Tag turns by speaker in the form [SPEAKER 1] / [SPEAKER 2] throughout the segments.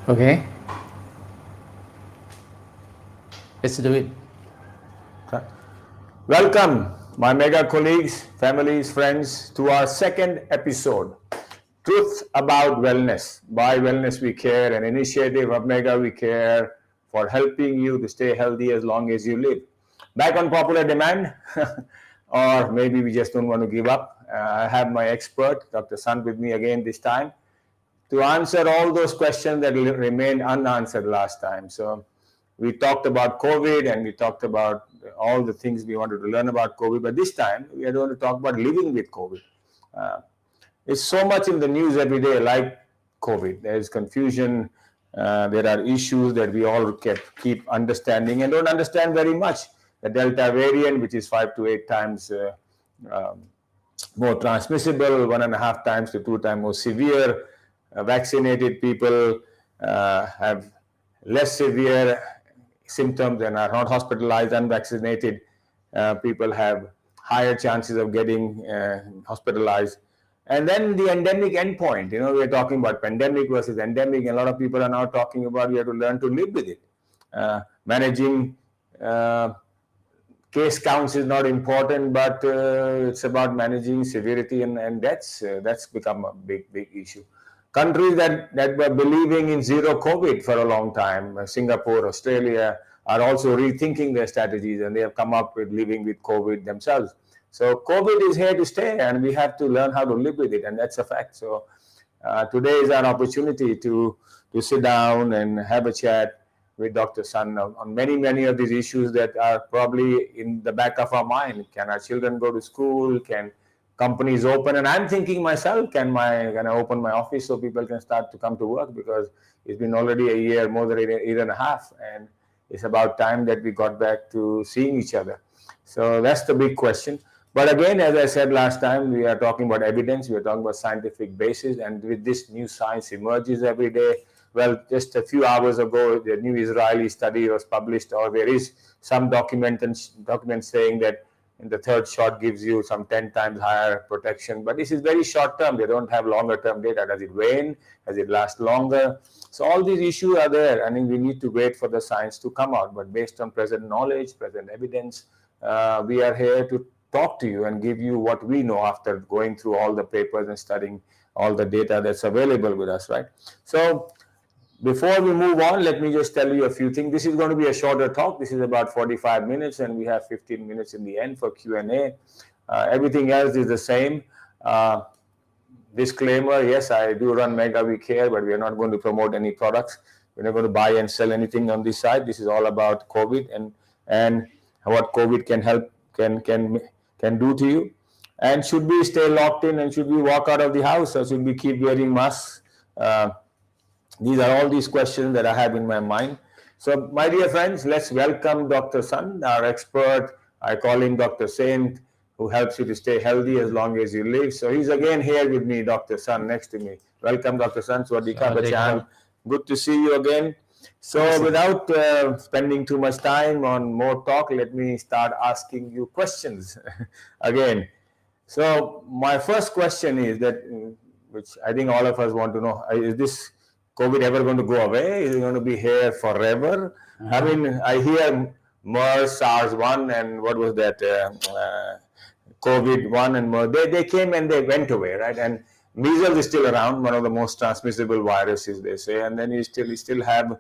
[SPEAKER 1] Okay, let's do it.
[SPEAKER 2] Welcome, my mega colleagues, families, friends, to our second episode, Truth About Wellness. By Wellness We Care, an initiative of Mega We Care for helping you to stay healthy as long as you live. Back on popular demand, or maybe we just don't want to give up. I have my expert, Dr. Sun, with me again this time to answer all those questions that remained unanswered last time. So we talked about COVID and we talked about all the things we wanted to learn about COVID, but this time we are going to talk about living with COVID. Uh, it's so much in the news every day, like COVID. There's confusion. There are issues that we all keep understanding and don't understand very much. The Delta variant, which is 5 to 8 times um, more transmissible, 1.5 times to 2 times more severe. Vaccinated people have less severe symptoms and are not hospitalized. Unvaccinated people have higher chances of getting hospitalized. And then the endemic endpoint, we're talking about pandemic versus endemic, and a lot of people are now talking about we have to learn to live with it. Managing case counts is not important, but it's about managing severity and deaths. That's become a big issue. Countries that were believing in zero COVID for a long time, Singapore, Australia, are also rethinking their strategies, and they have come up with living with COVID themselves. So COVID is here to stay, and we have to learn how to live with it, and that's a fact. So today is an opportunity to sit down and have a chat with Dr. Sun on many of these issues that are probably in the back of our mind. Can our children go to school? Can companies open? And I'm thinking myself, can I open my office so people can start to come to work? Because it's been already a year, more than a year and a half, and it's about time that we got back to seeing each other. So that's the big question. But again, as I said last time, we are talking about evidence, we are talking about scientific basis, and with this new science emerges every day. Well, just a few hours ago, the new Israeli study was published, or there is some document saying that in the third shot gives you some 10 times higher protection. But this is very short term. They don't have longer term data. Does it wane? Does it last longer? So all these issues are there. I mean, we need to wait for the science to come out. But based on present knowledge, present evidence, we are here to talk to you and give you what we know after going through all the papers and studying all the data that's available with us, right? So before we move on, let me just tell you a few things. This is going to be a shorter talk. This is about 45 minutes, and we have 15 minutes in the end for Q&A. Everything else is the same. Disclaimer, yes, I do run Mega We Care, but we are not going to promote any products. We're not going to buy and sell anything on this side. This is all about COVID and what COVID can help, can do to you. And should we stay locked in, and should we walk out of the house, or should we keep wearing masks? These are all these questions that I have in my mind. So, my dear friends, let's welcome Dr. Sun, our expert. I call him Dr. Saint, who helps you to stay healthy as long as you live. So, he's again here with me, Dr. Sun, next to me. Welcome, Dr. Sun. Swadika Bachan. Good to see you again. So, without spending too much time on more talk, let me start asking you questions again. So, my first question is that, which I think all of us want to know, is this COVID ever going to go away? Is it going to be here forever? I mean, I hear MERS, SARS-1, and what was that? COVID-1 and MERS. They came and they went away, right? And measles is still around, one of the most transmissible viruses, they say. And then you still have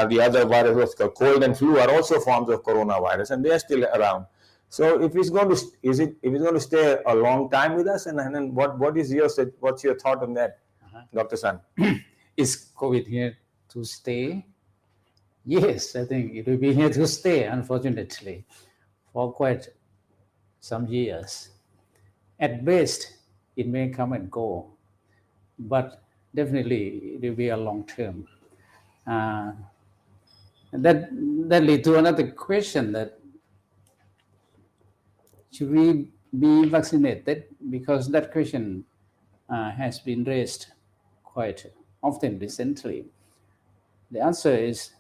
[SPEAKER 2] the other viruses, the cold and flu are also forms of coronavirus, and they are still around. So if it's going to stay a long time with us, and then what's your thought on that, Dr. Sun?
[SPEAKER 1] Is COVID here to stay? Yes, I think it will be here to stay, unfortunately, for quite some years. At best, it may come and go, but definitely it will be a long term. That leads to another question, that should we be vaccinated? Because that question has been raised quite often recently. The answer is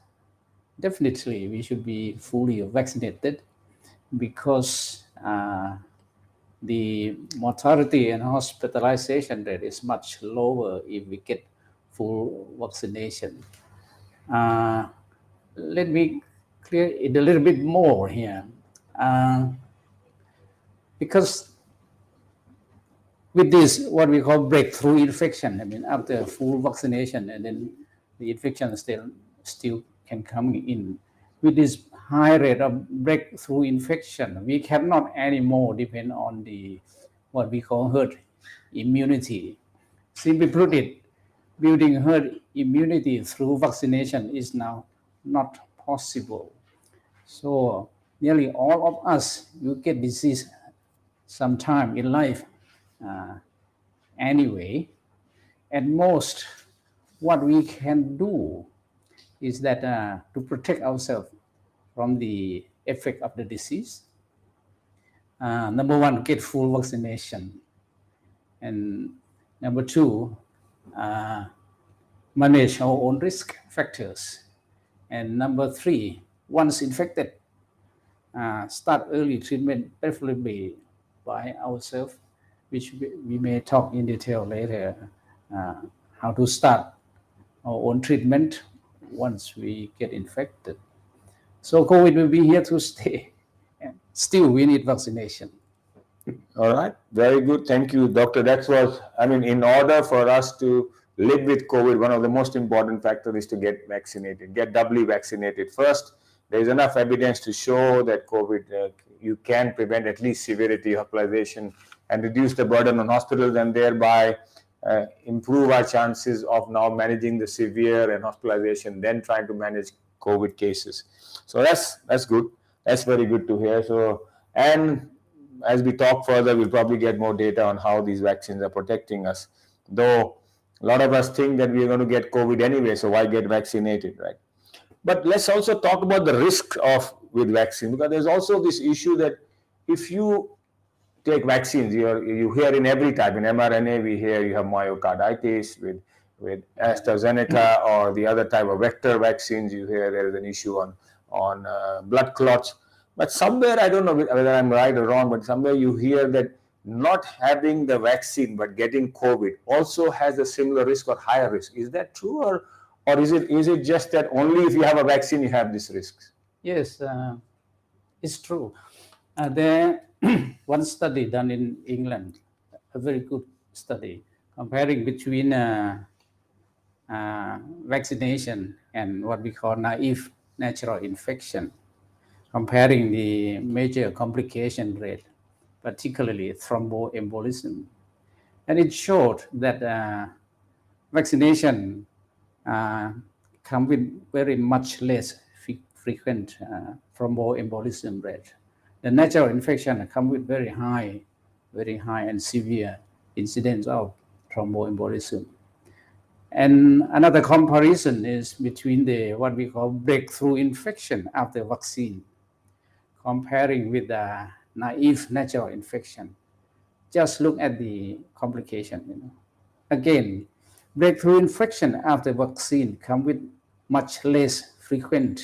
[SPEAKER 1] definitely we should be fully vaccinated, because the mortality and hospitalization rate is much lower if we get full vaccination. Uh, let me clear it a little bit more here. Because with this, what we call breakthrough infection, I mean, after full vaccination, and then the infection still can come in. With this high rate of breakthrough infection, we cannot anymore depend on the what we call herd immunity. Simply put it, building herd immunity through vaccination is now not possible. So nearly all of us will get disease sometime in life anyway. At most, what we can do is that to protect ourselves from the effect of the disease, number one, get full vaccination. And number two, uh, manage our own risk factors. And number three, once infected, start early treatment, preferably by ourselves, which we may talk in detail later, uh, how to start our own treatment once we get infected. So COVID will be here to stay. And still, we need vaccination.
[SPEAKER 2] All right, very good. Thank you, doctor. That was, I mean, in order for us to live with COVID, one of the most important factors is to get vaccinated, get doubly vaccinated. First, there is enough evidence to show that COVID, you can prevent at least severity, hospitalization, and reduce the burden on hospitals, and thereby improve our chances of now managing the severe and hospitalization, then trying to manage COVID cases. So that's good. That's very good to hear. So, and as we talk further, we'll probably get more data on how these vaccines are protecting us. Though a lot of us think that we're going to get COVID anyway, so why get vaccinated, right? But let's also talk about the risk of with vaccine, because there's also this issue that if you take vaccines, you hear in every type, in mRNA we hear you have myocarditis, with AstraZeneca or the other type of vector vaccines, you hear there is an issue on blood clots. But somewhere, I don't know whether I'm right or wrong, but somewhere you hear that not having the vaccine but getting COVID also has a similar risk or higher risk. Is that true, or is it just that only if you have a vaccine you have these risks?
[SPEAKER 1] Yes, it's true. There one study done in England, a very good study, comparing between vaccination and what we call naive natural infection, comparing the major complication rate, particularly thromboembolism. And it showed that vaccination come with very much less frequent thromboembolism rate. The natural infection come with very high and severe incidence of thromboembolism. And another comparison is between the what we call breakthrough infection after vaccine, comparing with the naive natural infection. Just look at the complication. Again, breakthrough infection after vaccine come with much less frequent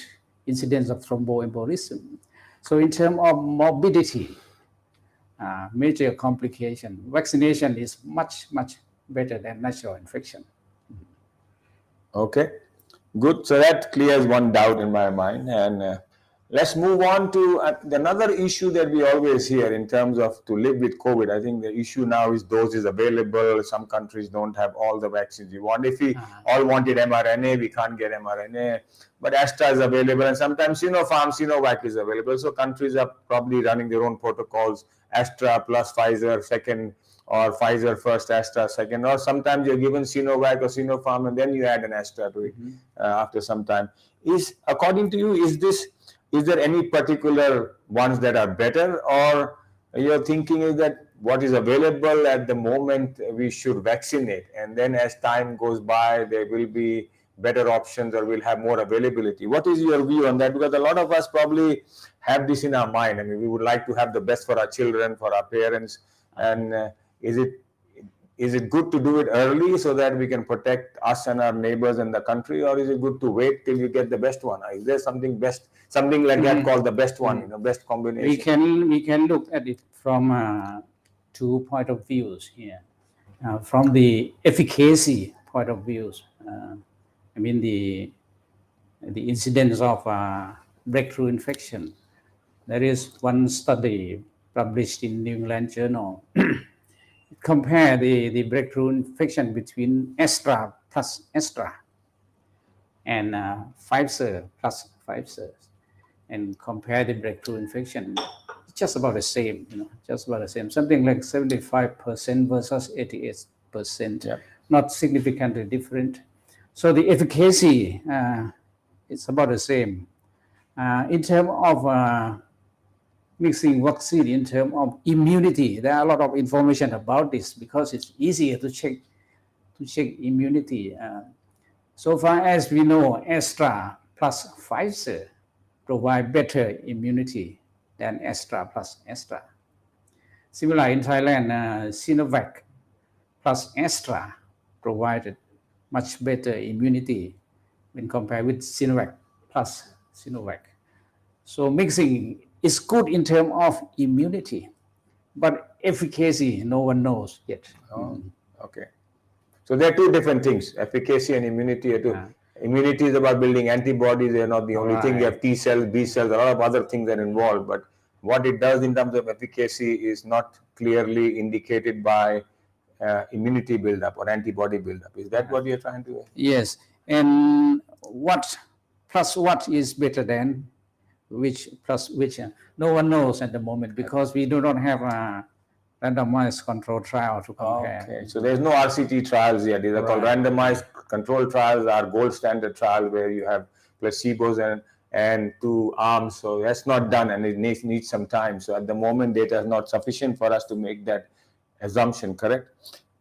[SPEAKER 1] incidence of thromboembolism. So in terms of morbidity, major complication, vaccination is much better than natural infection.
[SPEAKER 2] Okay, good. So that clears one doubt in my mind. And let's move on to another issue that we always hear in terms of to live with COVID. I think the issue now is doses available. Some countries don't have all the vaccines we want. If we all wanted mRNA, we can't get mRNA. But Astra is available, and sometimes Sinopharm, Sinovac is available. So countries are probably running their own protocols, Astra plus Pfizer second, or Pfizer first, Astra second, or sometimes you're given Sinovac or Sinopharm and then you add an Astra to it after some time. According to you, is there any particular ones that are better, or your thinking is that what is available at the moment we should vaccinate, and then as time goes by there will be better options or we'll have more availability? What is your view on that? Because a lot of us probably have this in our mind. I mean, we would like to have the best for our children, for our parents, and is it good to do it early so that we can protect us and our neighbors and the country, or is it good to wait till you get the best one? Is there something like that called the best one, best combination?
[SPEAKER 1] We can look at it from two point of views here. From the efficacy point of views, I mean the the incidence of breakthrough infection. There is one study published in New England Journal. Compare the breakthrough infection between Astra plus Astra and Pfizer plus Pfizer, and compare the breakthrough infection. It's just about the same, just about the same. Something like 75% versus 88%,
[SPEAKER 2] Yep.
[SPEAKER 1] not significantly different. So the efficacy it's about the same. In terms of mixing vaccine, in terms of immunity, there are a lot of information about this because it's easier to check immunity. So far as we know, Astra plus Pfizer provide better immunity than Astra plus Astra. Similar in Thailand, Sinovac plus Astra provided much better immunity when compared with Sinovac plus Sinovac. So mixing is good in terms of immunity, but efficacy no one knows yet.
[SPEAKER 2] Oh, okay. So there are two different things: efficacy and immunity are two. Immunity is about building antibodies. They're not the only thing. You have T cells, B cells, a lot of other things are involved. But what it does in terms of efficacy is not clearly indicated by immunity buildup or antibody buildup. Is that what you're trying to?
[SPEAKER 1] Yes. And what plus what is better than which plus which? No one knows at the moment because we do not have a randomized control trial to compare.
[SPEAKER 2] Okay, so there's no RCT trials yet. These are called randomized control trials, are gold standard trial where you have placebos and two arms. So that's not done, and it needs some time. So at the moment, data is not sufficient for us to make that assumption, correct?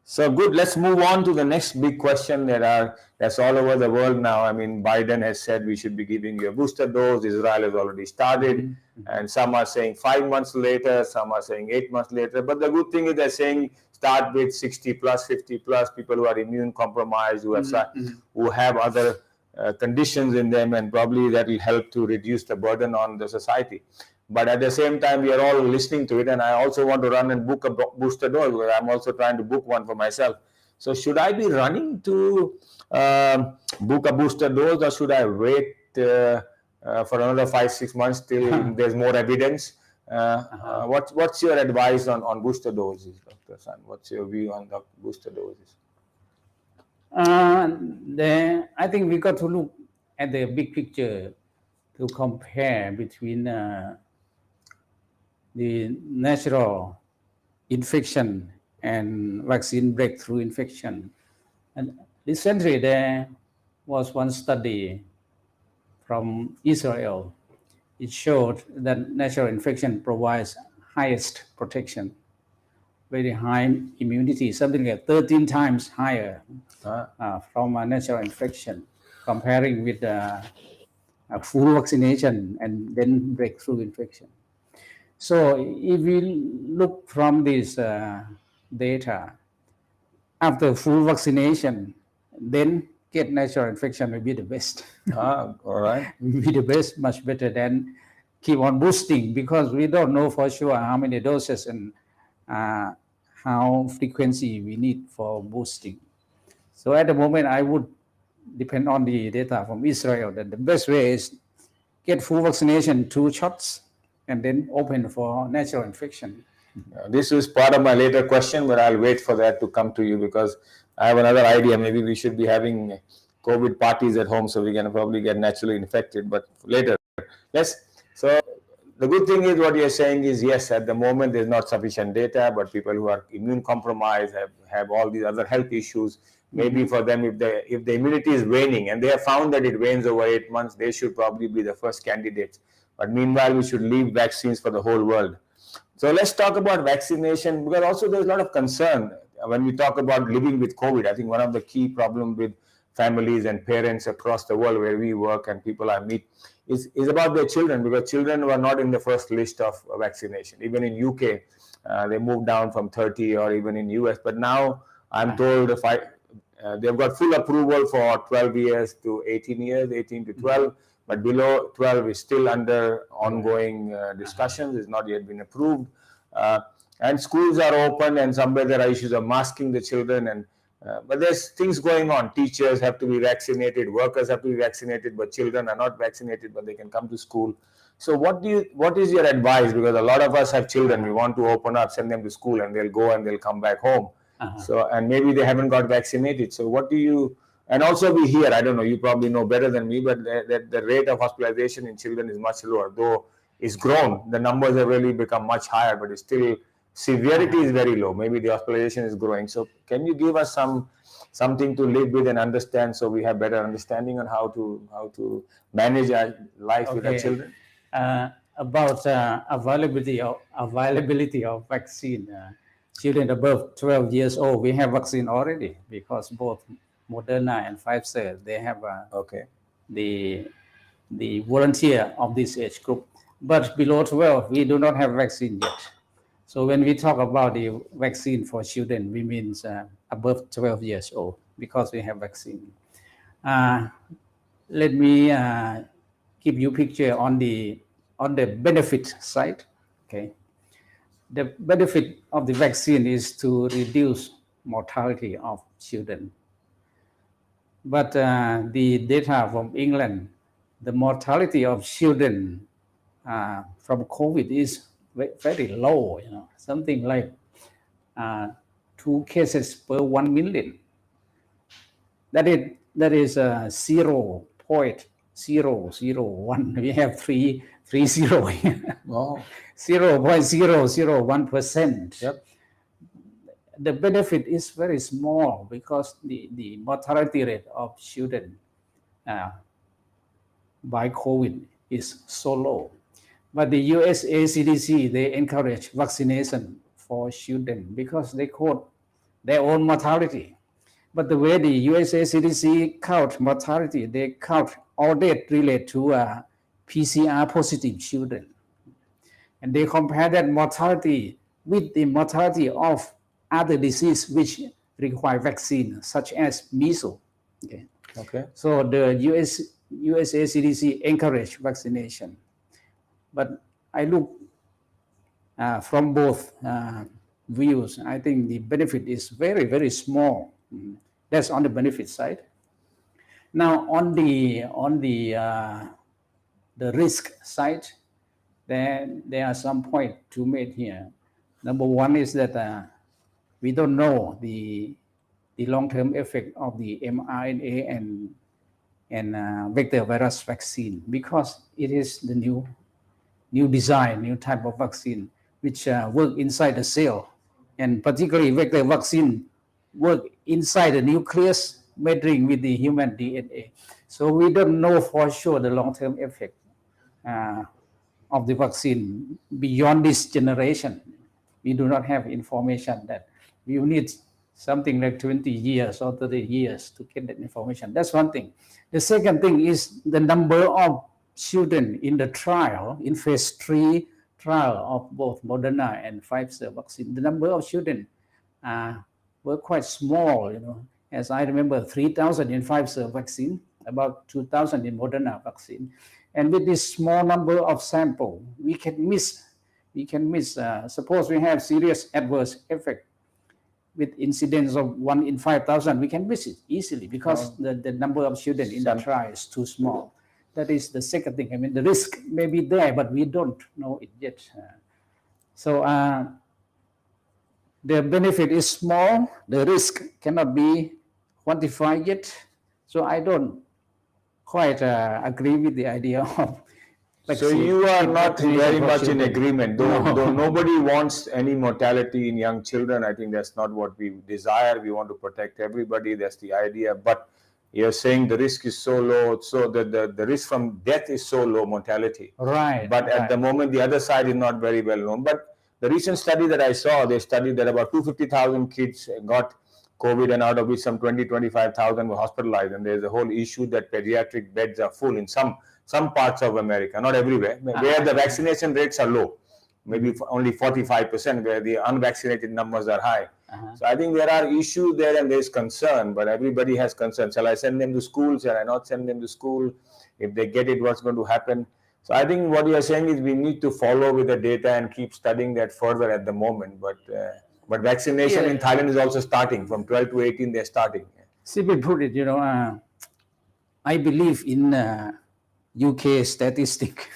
[SPEAKER 2] So good, let's move on to the next big question that's all over the world now. I mean, Biden has said we should be giving you a booster dose. Israel has already started, and some are saying 5 months later, some are saying 8 months later. But the good thing is they're saying start with 60 plus, 50 plus, people who are immune compromised, who have other conditions in them, and probably that will help to reduce the burden on the society. But at the same time, we are all listening to it, and I also want to run and book a booster dose, because I'm also trying to book one for myself. So should I be running to book a booster dose, or should I wait for another 5-6 months till there's more evidence? What's your advice on booster doses, Dr. San? What's your view on the booster doses?
[SPEAKER 1] I think we got to look at the big picture to compare between the natural infection and vaccine breakthrough infection. And recently there was one study from Israel. It showed that natural infection provides highest protection, very high immunity, something like 13 times higher from a natural infection, comparing with a full vaccination and then breakthrough infection. So if we look from this data, after full vaccination, then get natural infection will be the best.
[SPEAKER 2] All right.
[SPEAKER 1] Will be the best, much better than keep on boosting, because we don't know for sure how many doses and how frequency we need for boosting. So at the moment, I would depend on the data from Israel that the best way is get full vaccination, 2 shots, and then open for natural infection.
[SPEAKER 2] This is part of my later question, but I'll wait for that to come to you, because I have another idea. Maybe we should be having COVID parties at home so we can probably get naturally infected, but later. So the good thing is what you're saying is, yes, at the moment there's not sufficient data, but people who are immune compromised have all these other health issues. Maybe for them, if the immunity is waning, and they have found that it wanes over 8 months, they should probably be the first candidates. But meanwhile, we should leave vaccines for the whole world. So let's talk about vaccination, because also there's a lot of concern when we talk about living with COVID. I think one of the key problems with families and parents across the world where we work and people I meet is about their children, because children were not in the first list of vaccination. Even in UK, they moved down from 30, or even in US. But now I'm told they've got full approval for 12 years to 18 years, 18 to 12. But below 12 is still under ongoing discussions. It's not yet been approved. And schools are open, and somewhere there are issues of masking the children. And But there's things going on. Teachers have to be vaccinated, workers have to be vaccinated, but children are not vaccinated, but they can come to school. So what is your advice? Because a lot of us have children, we want to open up, send them to school, and they'll go and they'll come back home. So, and maybe they haven't got vaccinated. So what do you, and also we hear, I don't know, you probably know better than me, but the rate of hospitalization in children is much lower, though it's grown. The numbers have really become much higher, but it's still, severity is very low. Maybe the hospitalization is growing. So can you give us something to live with and understand, so we have better understanding on how to manage our life with our children?
[SPEAKER 1] About availability of vaccine. Children above 12 years old, we have vaccine already, because both Moderna and Pfizer, they have the volunteer of this age group. But below 12, we do not have vaccine yet. So when we talk about the vaccine for children, we mean above 12 years old, because we have vaccine. Let me give you a picture on the benefit side. Okay, the benefit of the vaccine is to reduce mortality of children. But the data from England, the mortality of children from COVID is very low. Something like 2 cases per 1 million. That is 0.001. We have three zero.
[SPEAKER 2] Wow.
[SPEAKER 1] 0.001%. Yep. The benefit is very small, because the mortality rate of children by COVID is so low. But the USA CDC, they encourage vaccination for children, because they quote their own mortality. But the way the USA CDC count mortality, they count all death related to PCR positive children. And they compare that mortality with the mortality of other diseases which require vaccine, such as measles. Okay. So the USA CDC encourage vaccination. But I look from both views. I think the benefit is very, very small. That's on the benefit side. Now on the risk side, there are some points to make here. Number one is that we don't know the long-term effect of the mRNA and vector virus vaccine, because it is the new design, new type of vaccine, which work inside the cell, and particularly vector vaccine work inside the nucleus, meddling with the human DNA. So we don't know for sure the long-term effect of the vaccine beyond this generation. We do not have information that we need something like 20 years or 30 years to get that information. That's one thing. The second thing is the number of children in the trial, in phase 3 trial of both Moderna and Pfizer vaccine. The number of children were quite small, As I remember, 3,000 in Pfizer vaccine, about 2,000 in Moderna vaccine. And with this small number of sample, we can miss. Suppose we have serious adverse effect with incidence of 1 in 5,000, we can miss it easily, because the number of children in the trial is too small. That is the second thing. I mean, the risk may be there, but we don't know it yet. So the benefit is small. The risk cannot be quantified yet. So I don't quite agree with the idea of
[SPEAKER 2] vaccine. So you are not very much in agreement, though nobody wants any mortality in young children. I think that's not what we desire. We want to protect everybody. That's the idea. But you're saying the risk is so low, so that the risk from death is so low, mortality.
[SPEAKER 1] Right.
[SPEAKER 2] But at the moment, the other side is not very well known. But the recent study that I saw, they studied that about 250,000 kids got COVID, and out of which some 25,000 were hospitalized. And there's a whole issue that pediatric beds are full in some parts of America, not everywhere, where the vaccination rates are low. Maybe only 45%, where the unvaccinated numbers are high. So I think there are issues there, and there's concern, but everybody has concern. Shall I send them to school? Shall I not send them to school? If they get it, what's going to happen? So I think what you are saying is we need to follow with the data and keep studying that further at the moment. But But vaccination
[SPEAKER 1] Yeah.
[SPEAKER 2] in Thailand is also starting from 12 to 18. They're starting.
[SPEAKER 1] Simply put it, I believe in UK statistic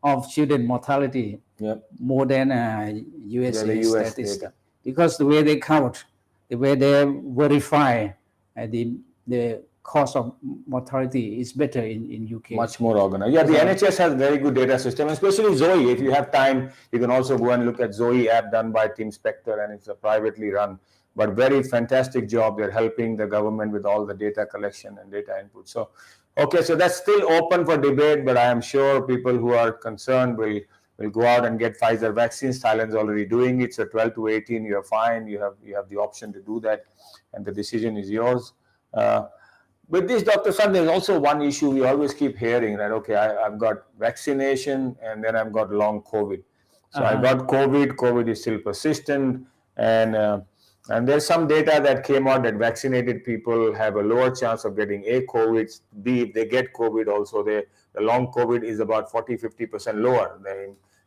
[SPEAKER 1] of children mortality
[SPEAKER 2] Yep.
[SPEAKER 1] more than
[SPEAKER 2] Yeah,
[SPEAKER 1] USA
[SPEAKER 2] the US
[SPEAKER 1] statistic,
[SPEAKER 2] data.
[SPEAKER 1] because the way they count, the way they verify the cause of mortality is better in UK.
[SPEAKER 2] Much more organized. Yeah, the
[SPEAKER 1] So-
[SPEAKER 2] NHS has very good data system, especially Zoe. If you have time, you can also go and look at Zoe app done by Tim Spector, and it's a privately run, but very fantastic job. They're helping the government with all the data collection and data input. So, okay, so that's still open for debate, but I am sure people who are concerned will go out and get Pfizer vaccines. Thailand's already doing it. So 12 to 18, you're fine. You have the option to do that, and the decision is yours. With this, Dr. Sun, there's also one issue we always keep hearing that, okay, I've got vaccination and then I've got long COVID. So I got COVID is still persistent, and there's some data that came out that vaccinated people have a lower chance of getting A, COVID, B, if they get COVID also, the long COVID is about 40-50% lower.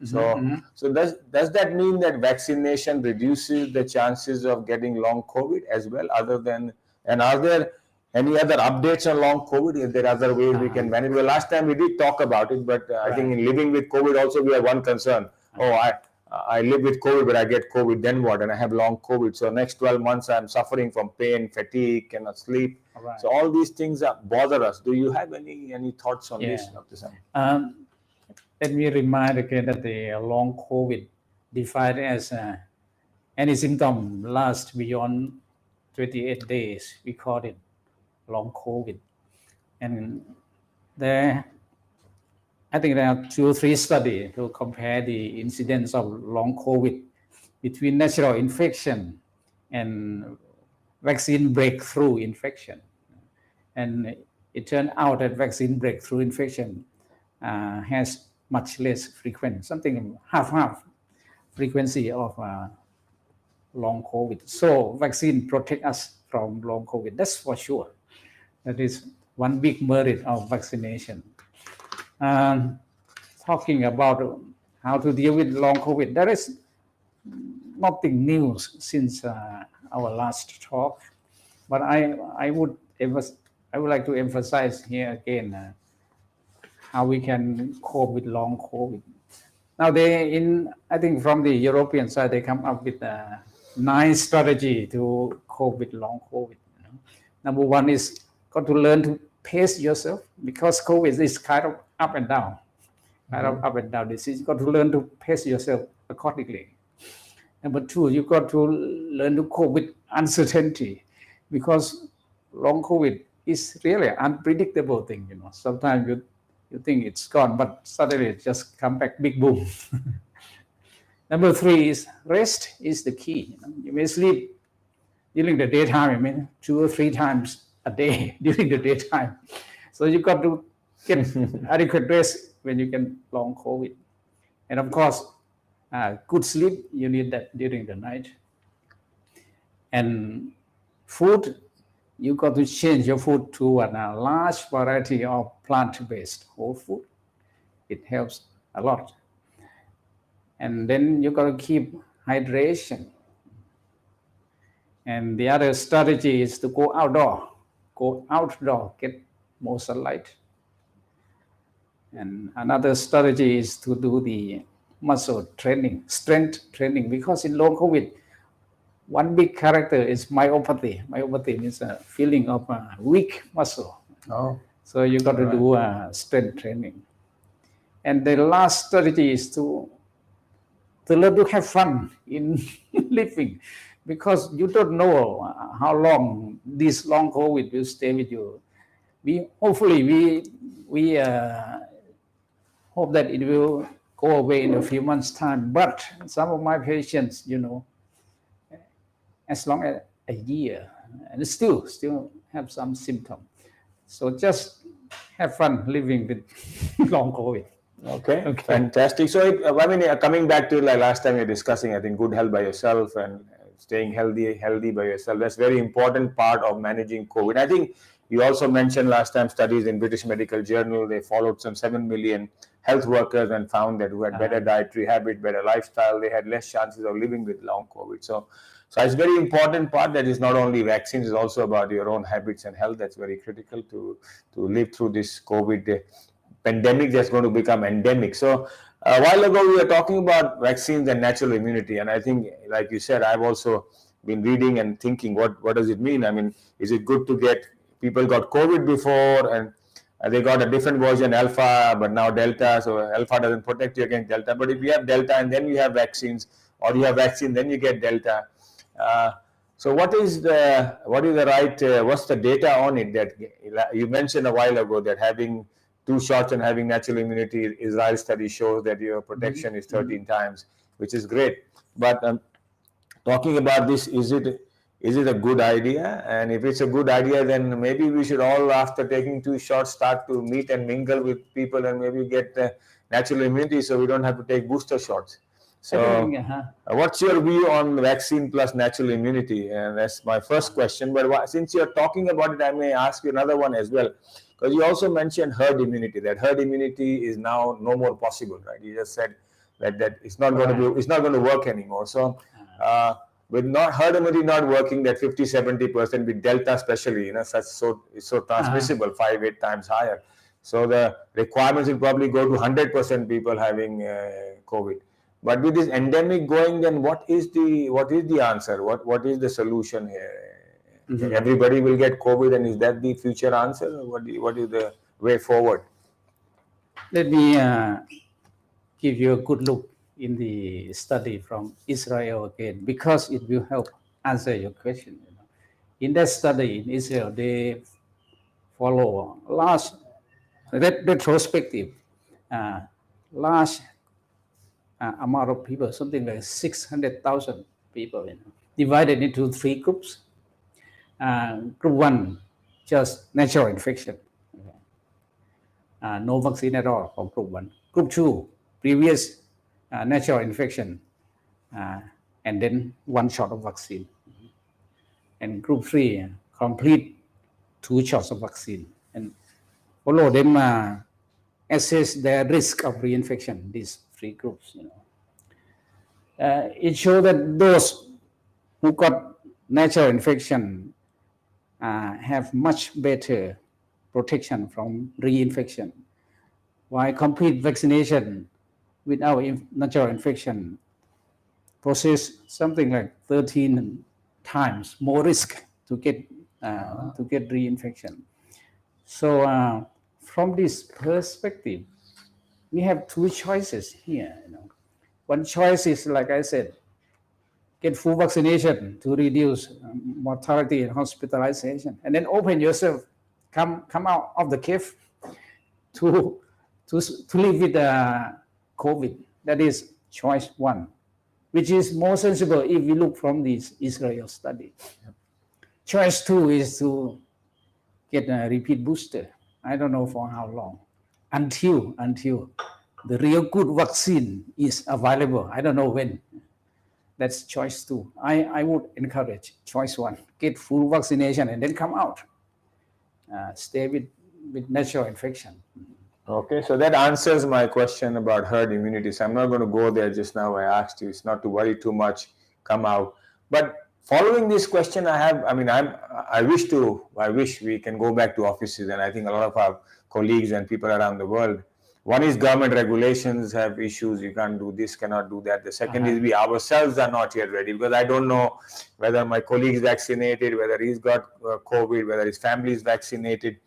[SPEAKER 2] So does that mean that vaccination reduces the chances of getting long COVID as well, and are there any other updates on long COVID? If there are other ways we can manage? Well, last time we did talk about it, but I think in living with COVID also we have one concern. I live with COVID, but I get COVID, then what? And I have long COVID. So next 12 months I'm suffering from pain, fatigue, cannot sleep.
[SPEAKER 1] Right.
[SPEAKER 2] So all these things bother us. Do you have any thoughts on this, Dr. Sam?
[SPEAKER 1] Let me remind again that the long COVID defined as any symptom lasts beyond 28 days. We call it long COVID. And I think there are 2 or 3 studies to compare the incidence of long COVID between natural infection and vaccine breakthrough infection. And it turned out that vaccine breakthrough infection has much less frequency, something half frequency of long COVID. So vaccine protect us from long COVID, that's for sure. That is one big merit of vaccination. Talking about how to deal with long COVID, there is nothing new since our last talk, but I would like to emphasize here again how we can cope with long COVID. Now I think from the European side, they come up with a nice strategy to cope with long COVID. Number one is got to learn to pace yourself, because COVID is kind of up and down, up and down disease. You got to learn to pace yourself accordingly. Number two, you got to learn to cope with uncertainty, because long COVID is really an unpredictable thing. Sometimes you think it's gone, but suddenly it just come back, big boom. Number three is rest is the key. You may sleep during the daytime, 2 or 3 times a day during the daytime. So you got to get adequate rest when you get long COVID. And of course, good sleep, you need that during the night. And food, you got to change your food to a large variety of plant-based whole food. It helps a lot. And then you got to keep hydration. And the other strategy is to go outdoor, get more sunlight. And another strategy is to do the muscle training, strength training, because in long COVID, one big character is myopathy. Myopathy means a feeling of weak muscle. So you got to do strength training. And the last strategy is to learn to have fun in living, because you don't know how long this long COVID will stay with you. Hopefully we hope that it will go away in a few months' time. But some of my patients, as long as a year, and still have some symptoms. So just have fun living with long COVID.
[SPEAKER 2] Okay, fantastic. So, coming back to like last time we were discussing, I think good health by yourself and staying healthy by yourself, that's very important part of managing COVID. I think you also mentioned last time studies in British Medical Journal, they followed some 7 million health workers and found that who had better dietary habit, better lifestyle, they had less chances of living with long COVID. So it's very important part that is not only vaccines, it's also about your own habits and health. That's very critical to live through this COVID pandemic that's going to become endemic. So a while ago we were talking about vaccines and natural immunity, and I think, like you said, I've also been reading and thinking, what does it mean? I mean, is it good to get people got COVID before and they got a different version, alpha, but now delta. So alpha doesn't protect you against delta. But if you have delta and then you have vaccines, or you have vaccine then you get delta. So what is the right? What's the data on it that you mentioned a while ago, that having 2 shots and having natural immunity, Israel study shows that your protection is 13 times, which is great. But talking about this, is it a good idea? And if it's a good idea, then maybe we should all, after taking 2 shots, start to meet and mingle with people and maybe get natural immunity, so we don't have to take booster shots. So, what's your view on vaccine plus natural immunity? And that's my first question. But since you're talking about it, I may ask you another one as well, because you also mentioned herd immunity. That herd immunity is now no more possible, right? You just said that it's not going to be, it's not going to work anymore. So, with not herd immunity not working, that 50-70% with delta especially, it's so transmissible, 5-8 times higher. So the requirements will probably go to 100% people having COVID. But with this endemic going, then what is the answer? What is the solution here? Everybody will get COVID, and is that the future answer? What is the way forward?
[SPEAKER 1] Let me give you a good look in the study from Israel again, because it will help answer your question. In that study in Israel, they follow large retrospective, large amount of people, something like 600,000 people, divided into 3 groups. Group 1, just natural infection, no vaccine at all for group 1. Group 2, previous natural infection, and then 1 shot of vaccine. And group 3, complete 2 shots of vaccine, and follow them, assess their risk of reinfection, these 3 groups. It shows that those who got natural infection have much better protection from reinfection, while complete vaccination without natural infection poses something like 13 times more risk to get reinfection. So from this perspective, we have 2 choices here. One choice is, like I said, get full vaccination to reduce mortality and hospitalization, and then open yourself, come out of the cave to live with COVID. That is choice 1, which is more sensible if we look from this Israel study. Choice 2 is to get a repeat booster. I don't know for how long, until the real good vaccine is available. I don't know when. That's choice 2. I would encourage choice 1, get full vaccination and then come out. Stay with natural infection.
[SPEAKER 2] Okay, so that answers my question about herd immunity. So I'm not going to go there just now. I asked you, it's not to worry too much, come out. But following this question, I wish we can go back to offices, and I think a lot of our colleagues and people around the world. One is government regulations have issues. You can't do this, cannot do that. The second is we ourselves are not yet ready, because I don't know whether my colleague is vaccinated, whether he's got COVID, whether his family is vaccinated.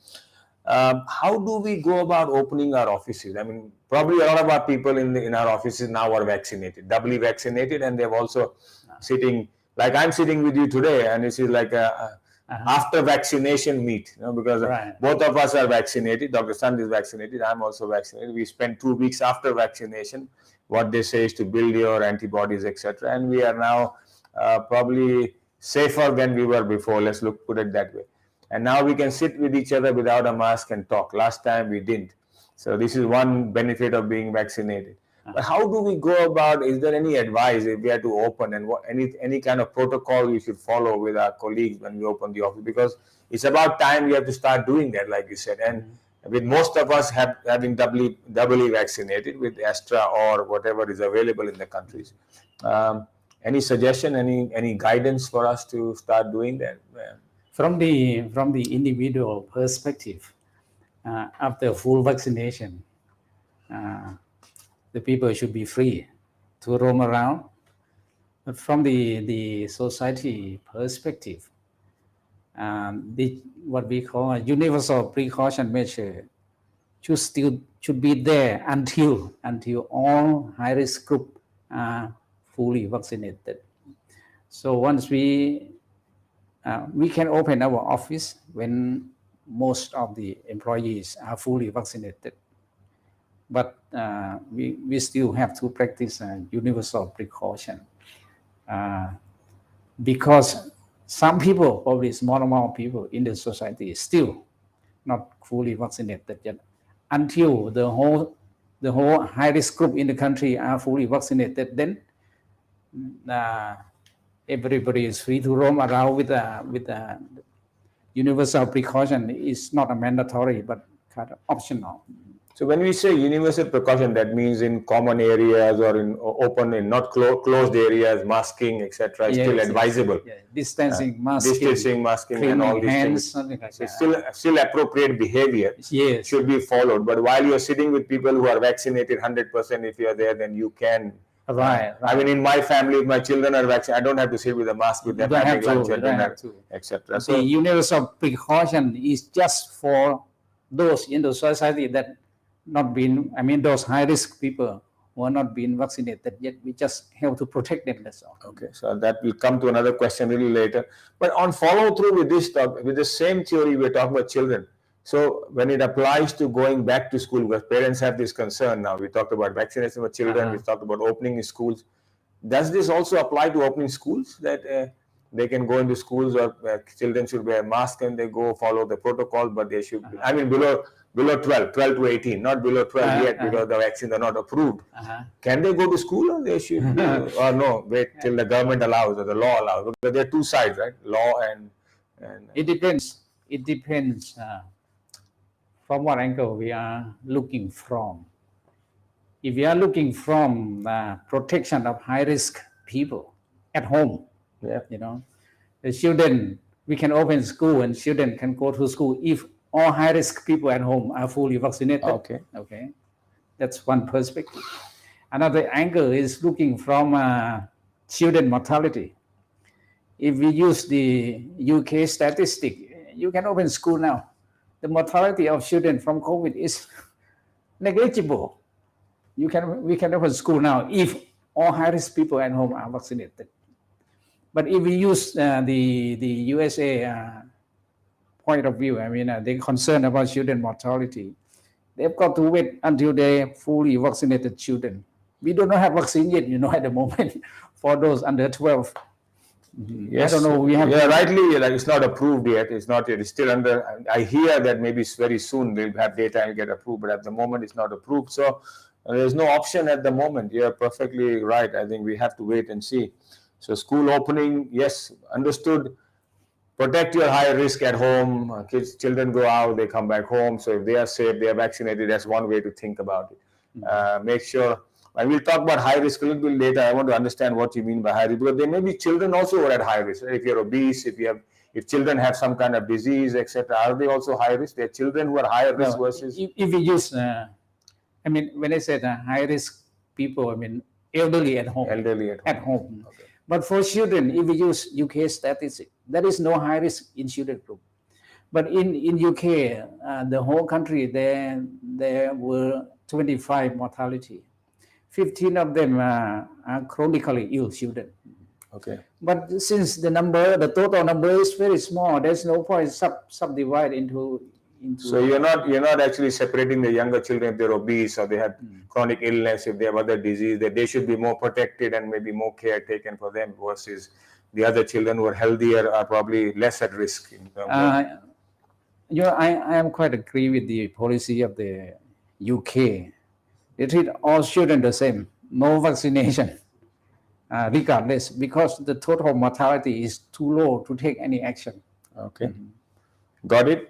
[SPEAKER 2] How do we go about opening our offices? I mean, probably a lot of our people in our offices now are vaccinated, doubly vaccinated, and they're also sitting, like I'm sitting with you today, and this is like a after vaccination meet, because both of us are vaccinated. Dr. Sand is vaccinated, I'm also vaccinated. We spent 2 weeks after vaccination. What they say is to build your antibodies, etc. And we are now probably safer than we were before. Let's put it that way. And now we can sit with each other without a mask and talk. Last time we didn't. So this is one benefit of being vaccinated. But how do we go about, is there any advice if we are to open, and any kind of protocol we should follow with our colleagues when we open the office? Because it's about time we have to start doing that, like you said. And with most of us having doubly vaccinated with Astra or whatever is available in the countries. Any suggestion, any guidance for us to start doing that?
[SPEAKER 1] From the individual perspective, after full vaccination, the people should be free to roam around. But from the society perspective, what we call a universal precaution measure should be there until all high risk group are fully vaccinated. So once we can open our office when most of the employees are fully vaccinated, but we still have to practice universal precaution because some people, probably small amount of people in the society, is still not fully vaccinated yet. Until the whole high risk group in the country are fully vaccinated, then everybody is free to roam around with a universal precaution. Is not a mandatory but kind of optional.
[SPEAKER 2] So when we say universal precaution, that means in common areas or in open, in not closed areas, masking, etc. is still advisable.
[SPEAKER 1] Yes. Distancing,
[SPEAKER 2] masking, and all these
[SPEAKER 1] hands,
[SPEAKER 2] things.
[SPEAKER 1] Like
[SPEAKER 2] so still appropriate behavior should be followed. But while you're sitting with people who are vaccinated 100%, if you're there, then you can.
[SPEAKER 1] Right.
[SPEAKER 2] I mean, in my family, if my children are vaccinated, I don't have to sit with a mask with them having lunch at dinner, etc.
[SPEAKER 1] So the universal precaution is just for those in the society that not been, those high risk people who are not being vaccinated yet. We just have to protect them. That's all.
[SPEAKER 2] Okay, so that will come to another question a little later. But on follow through with this topic, with the same theory, we're talking about children. So when it applies to going back to school, because parents have this concern now, we talked about vaccination for children, we talked about opening schools. Does this also apply to opening schools, that they can go into schools or children should wear a mask and they go follow the protocol, but they should, below 12 to 18, not below 12 yet because the vaccines are not approved. Can they go to school or they should, or no, wait till the government allows or the law allows? Because there are two sides, right? Law and
[SPEAKER 1] it depends. It depends from what angle we are looking from. If we are looking from protection of high risk people at home, the children, we can open school and children can go to school if all high risk people at home are fully vaccinated. Okay, that's one perspective. Another angle is looking from children mortality. If we use the UK statistic, you can open school now. The mortality of children from COVID is negligible. We can open school now if all high risk people at home are vaccinated. But if we use the USA point of view, they're concerned about children mortality. They've got to wait until they fully vaccinated children. We do not have vaccine yet, at the moment for those under 12.
[SPEAKER 2] Yes,
[SPEAKER 1] I don't know. We have
[SPEAKER 2] rightly, like it's not approved yet. It's not yet. It's still under. I hear that maybe very soon they'll have data and get approved, but at the moment it's not approved. So there's no option at the moment. You're perfectly right. I think we have to wait and see. So school opening, yes, understood. Protect your high risk at home. Children go out, they come back home. So if they are safe, they are vaccinated, that's one way to think about it. Make sure, and we'll talk about high risk a little bit later. I want to understand what you mean by high risk, because there may be children also who are at high risk. If you're obese, if children have some kind of disease, etc., are they also high risk? There are children who are higher risk versus.
[SPEAKER 1] If we use, when I said high risk people, elderly at home. At home. Okay. But for children, if we use UK statistics, there is no high risk in children group. But in UK, the whole country, there were 25 mortality. 15 of them are chronically ill children.
[SPEAKER 2] Okay.
[SPEAKER 1] But since the total number is very small, there's no point subdivide into.
[SPEAKER 2] So you're not actually separating the younger children if they're obese or they have chronic illness, if they have other disease, that they should be more protected and maybe more care taken for them versus the other children who are healthier are probably less at risk.
[SPEAKER 1] I am quite agree with the policy of the UK. They treat all children the same, no vaccination, regardless, because the total mortality is too low to take any action.
[SPEAKER 2] Okay. Got it.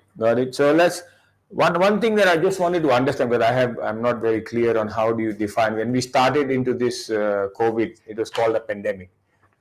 [SPEAKER 2] So let's One thing that I just wanted to understand, but I'm not very clear on how do you define. When we started into this COVID, it was called a pandemic,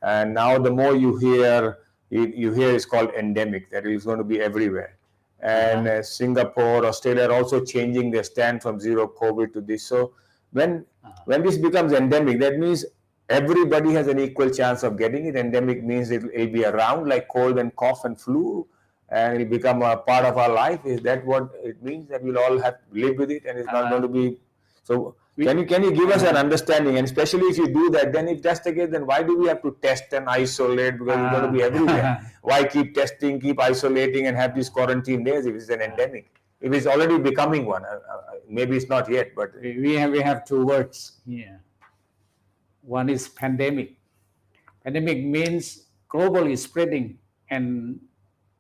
[SPEAKER 2] and now the more you hear it's called endemic. That is going to be everywhere, and Singapore, Australia are also changing their stand from zero COVID to this. So when this becomes endemic, that means everybody has an equal chance of getting it. Endemic means it'll be around like cold and cough and flu, and it'll become a part of our life. Is that what it means? That we'll all have to live with it, and it's not going to be so. Can you give us an understanding? And especially if you do that, then if that's the case, then why do we have to test and isolate? Because it's going to be everywhere. Why keep testing, keep isolating, and have these quarantine days if it's an endemic? If it's already becoming one, maybe it's not yet, but
[SPEAKER 1] we have two words here. One is pandemic. Pandemic means globally spreading and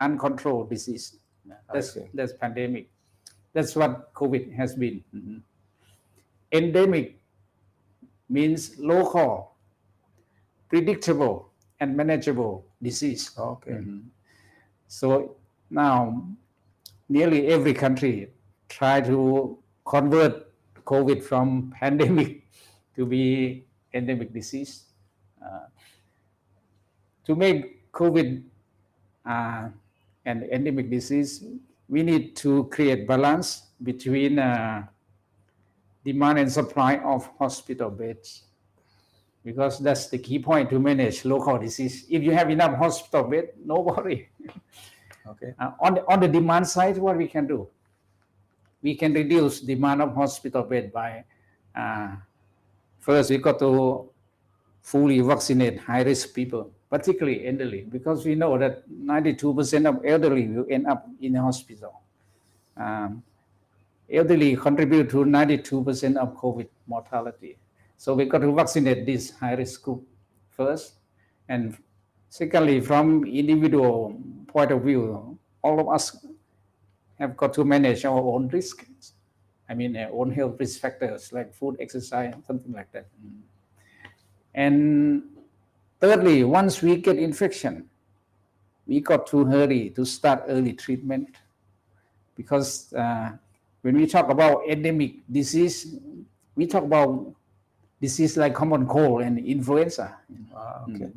[SPEAKER 1] uncontrolled disease. That's pandemic. That's what COVID has been. Endemic means local, predictable, and manageable disease.
[SPEAKER 2] Okay.
[SPEAKER 1] So now, nearly every country try to convert COVID from pandemic to be endemic disease. To make COVID an endemic disease, we need to create balance between demand and supply of hospital beds, because that's the key point to manage local disease. If you have enough hospital bed, no worry.
[SPEAKER 2] Okay.
[SPEAKER 1] On the demand side, what we can do? We can reduce demand of hospital bed by first we got to fully vaccinate high-risk people, particularly elderly, because we know that 92% of elderly will end up in the hospital. Elderly contribute to 92% of COVID mortality. So we got to vaccinate this high-risk group first. And secondly, from individual point of view, all of us have got to manage our own risks. I mean, our own health risk factors like food, exercise, something like that. And thirdly, once we get infection, we got to hurry to start early treatment, because when we talk about endemic disease, we talk about disease like common cold and influenza.
[SPEAKER 2] Okay.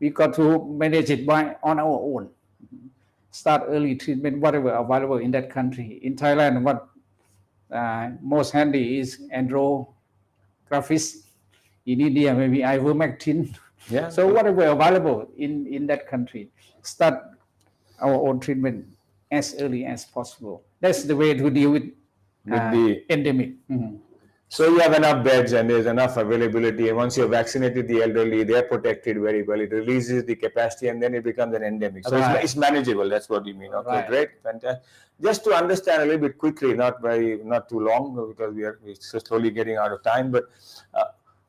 [SPEAKER 1] We got to manage it on our own. Start early treatment, whatever available in that country. In Thailand, what most handy is andrographis. In India, maybe ivermectin.
[SPEAKER 2] Yeah.
[SPEAKER 1] So whatever available in that country, start our own treatment as early as possible. That's the way to deal with the endemic.
[SPEAKER 2] So you have enough beds and there's enough availability, and once you're vaccinated the elderly, they're protected very well. It releases the capacity and then it becomes an endemic. So it's manageable. That's what you mean. Okay, great, fantastic. Just to understand a little bit quickly, not too long, because we're slowly getting out of time, but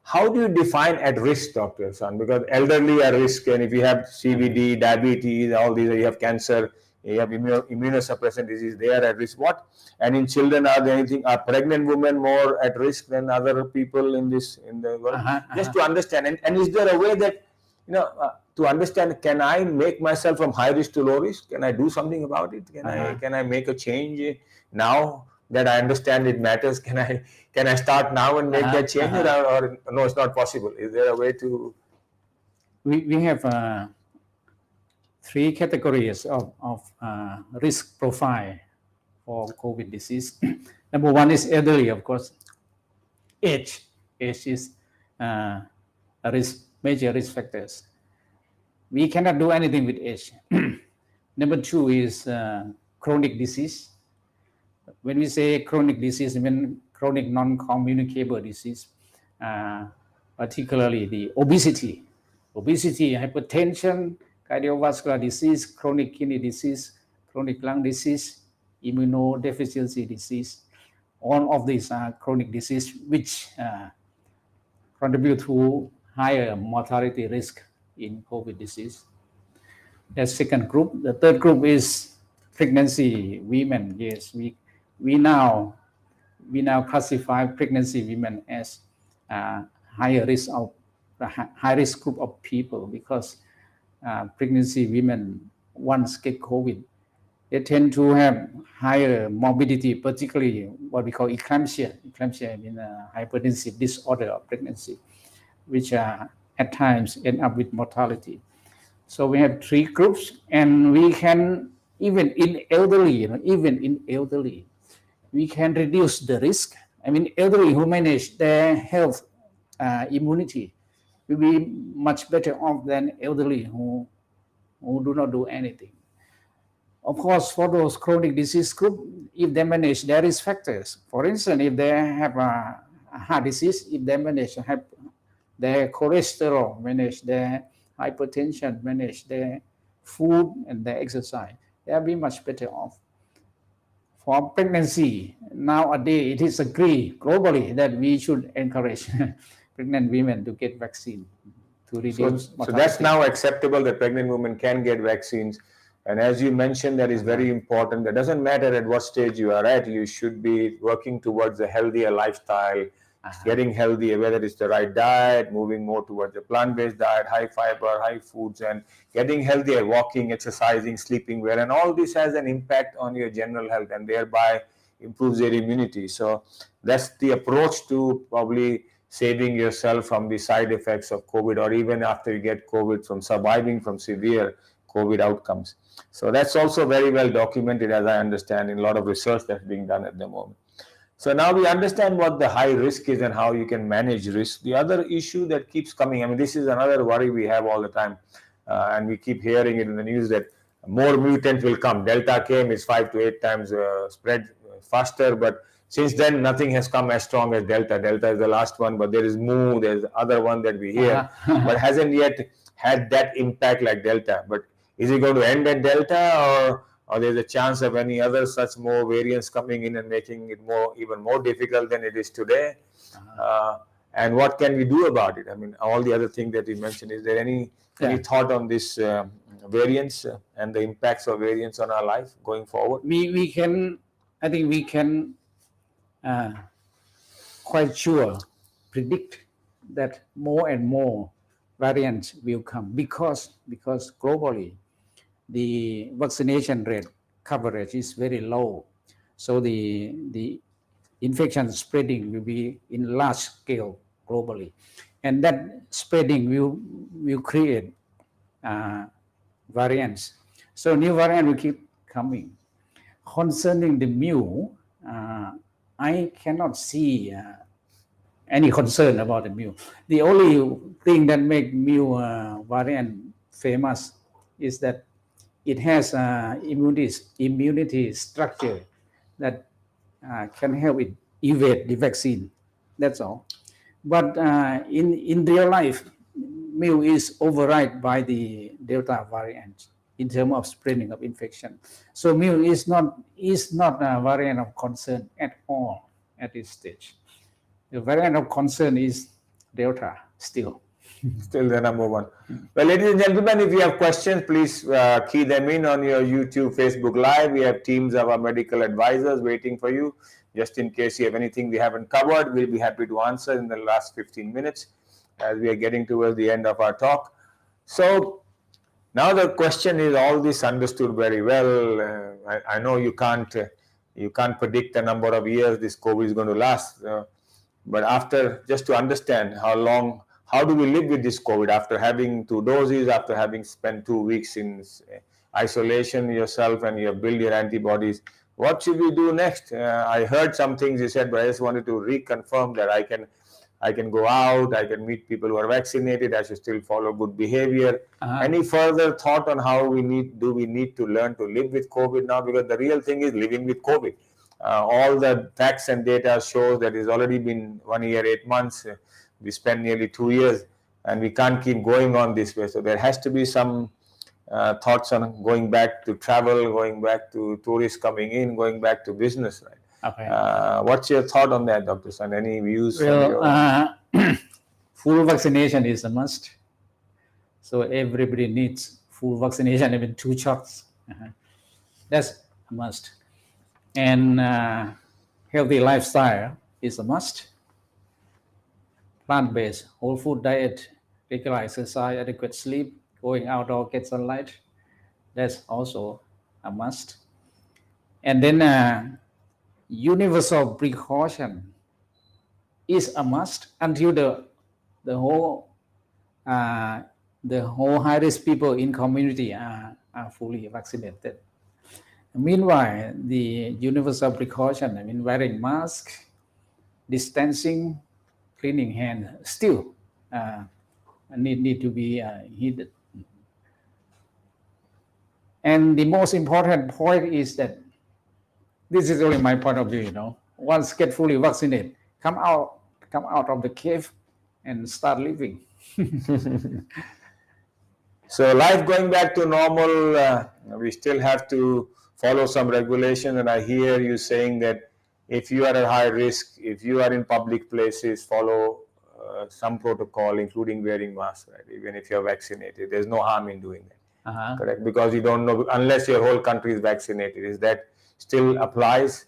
[SPEAKER 2] how do you define at risk, Dr. San? Because elderly are risk, and if you have CVD, diabetes, all these, you have cancer, you have immunosuppressant disease, they are at risk. What? And in children, are pregnant women more at risk than other people in the world? Just to understand, and is there a way that, to understand, can I make myself from high risk to low risk? Can I do something about it? Can I make a change now that I understand it matters? Can I start now and make that change, or no, it's not possible? Is there a way to?
[SPEAKER 1] We have three categories of risk profile for COVID disease. Number one is elderly, of course. Age is a major risk factors. We cannot do anything with age. Number two is chronic disease. When we say chronic disease, we mean chronic non-communicable disease, particularly the obesity, hypertension, cardiovascular disease, chronic kidney disease, chronic lung disease, immunodeficiency disease. All of these are chronic disease which contribute to higher mortality risk in COVID disease. That's second group. The third group is pregnancy women. Yes, we now classify pregnancy women as higher risk of high risk group of people, because pregnancy women once get COVID, they tend to have higher morbidity, particularly what we call eclampsia. Eclampsia means a hypertensive disorder of pregnancy, which at times end up with mortality. So we have three groups, and we can even in elderly, we can reduce the risk. I mean, elderly who manage their health immunity will be much better off than elderly who do not do anything. Of course, for those chronic disease group, if they manage their risk factors, for instance, if they have a heart disease, if they manage to have their cholesterol, manage their hypertension, manage their food and their exercise, they'll be much better off. For pregnancy, nowadays it is agreed globally that we should encourage pregnant women to get vaccine to reduce mortality.
[SPEAKER 2] So that's now acceptable that pregnant women can get vaccines. And as you mentioned, that is very important. It doesn't matter at what stage you are at, you should be working towards a healthier lifestyle, getting healthier, whether it's the right diet, moving more towards a plant-based diet, high fiber, high foods, and getting healthier, walking, exercising, sleeping well. And all this has an impact on your general health and thereby improves your immunity. So that's the approach to probably saving yourself from the side effects of COVID, or even after you get COVID, from surviving from severe COVID outcomes. So that's also very well documented, as I understand, in a lot of research that's being done at the moment. So now we understand what the high risk is and how you can manage risk. The other issue that keeps coming, I mean, this is another worry we have all the time, and we keep hearing it in the news that more mutants will come. Delta came, it's 5 to 8 times spread faster, but since then nothing has come as strong as Delta. Delta is the last one, but there is Mu, there's other one that we hear, but hasn't yet had that impact like Delta. But is it going to end at Delta, or there's a chance of any other such more variants coming in and making it even more difficult than it is today? And what can we do about it? I mean, all the other things that you mentioned, is there any thought on this variants and the impacts of variants on our life going forward?
[SPEAKER 1] I think we can quite sure predict that more and more variants will come because globally the vaccination rate coverage is very low. So the infection spreading will be in large scale globally. And that spreading will create variants. So new variant will keep coming. Concerning the Mu, I cannot see any concern about the Mu. The only thing that makes Mu variant famous is that it has immunity structure that can help it evade the vaccine. That's all. But in real life, Mu is override by the Delta variant in terms of spreading of infection. So Mu is not a variant of concern at all at this stage. The variant of concern is Delta still.
[SPEAKER 2] Still the number one. Well, ladies and gentlemen, if you have questions, please key them in on your YouTube, Facebook Live. We have teams of our medical advisors waiting for you. Just in case you have anything we haven't covered, we'll be happy to answer in the last 15 minutes as we are getting towards the end of our talk. So now the question is, all this understood very well. I know you can't predict the number of years this COVID is going to last, but after, just to understand how do we live with this COVID after having 2 doses, after having spent 2 weeks in isolation yourself and you build your antibodies? What should we do next? I heard some things you said, but I just wanted to reconfirm that I can go out, I can meet people who are vaccinated, I should still follow good behavior. Any further thought on how we need to learn to live with COVID now? Because the real thing is living with COVID. All the facts and data shows that it's already been 1 year, 8 months. We spent nearly 2 years, and we can't keep going on this way. So there has to be some thoughts on going back to travel, going back to tourists coming in, going back to business, right?
[SPEAKER 1] Okay.
[SPEAKER 2] What's your thought on that, Dr. Sun? Any views?
[SPEAKER 1] Well, full vaccination is a must. So everybody needs full vaccination, even 2 shots. That's a must. And healthy lifestyle is a must. Plant-based, whole food diet, regular exercise, adequate sleep, going outdoor, get sunlight. That's also a must. And then universal precaution is a must until the whole uh, the whole high risk people in community are fully vaccinated. Meanwhile, the universal precaution, I mean, wearing mask, distancing, cleaning hands, still need to be heeded. And the most important point is that this is only my point of view. Once get fully vaccinated, come out of the cave and start living.
[SPEAKER 2] So life going back to normal, we still have to follow some regulation. And I hear you saying that if you are at high risk, if you are in public places, follow some protocol, including wearing masks, right? Even if you're vaccinated, there's no harm in doing that. Correct? Because you don't know, unless your whole country is vaccinated, is that still applies